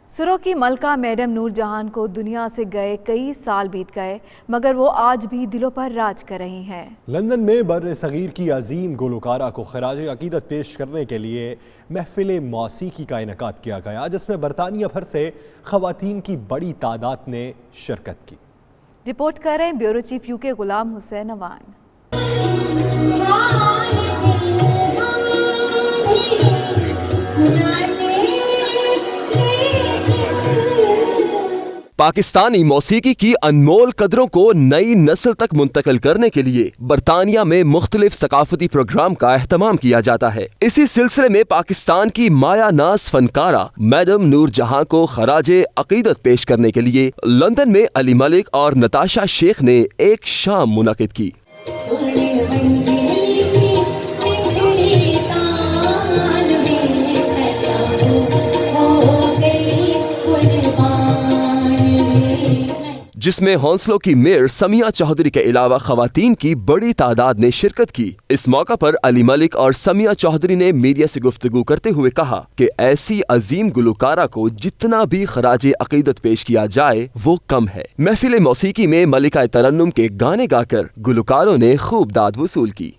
سروں کی ملکہ میڈم نور جہان کو دنیا سے گئے کئی سال بیت گئے، مگر وہ آج بھی دلوں پر راج کر رہی ہیں۔ لندن میں بر صغیر کی عظیم گلوکارہ کو خراج عقیدت پیش کرنے کے لیے محفل موسیقی کا انعقاد کیا گیا، جس میں برطانیہ بھر سے خواتین کی بڑی تعداد نے شرکت کی۔ رپورٹ کر رہے ہیں بیورو چیف UK غلام حسین اوان۔ پاکستانی موسیقی کی انمول قدروں کو نئی نسل تک منتقل کرنے کے لیے برطانیہ میں مختلف ثقافتی پروگرام کا اہتمام کیا جاتا ہے۔ اسی سلسلے میں پاکستان کی مایہ ناز فنکارہ میڈم نور جہاں کو خراج عقیدت پیش کرنے کے لیے لندن میں علی ملک اور نتاشا شیخ نے ایک شام منعقد کی۔ جس میں ہونسلوں کی میئر سمیہ چودھری کے علاوہ خواتین کی بڑی تعداد نے شرکت کی۔ اس موقع پر علی ملک اور سمیہ چودھری نے میڈیا سے گفتگو کرتے ہوئے کہا کہ ایسی عظیم گلوکارہ کو جتنا بھی خراج عقیدت پیش کیا جائے وہ کم ہے۔ محفل موسیقی میں ملکہ ترنم کے گانے گا کر گلوکاروں نے خوب داد وصول کی۔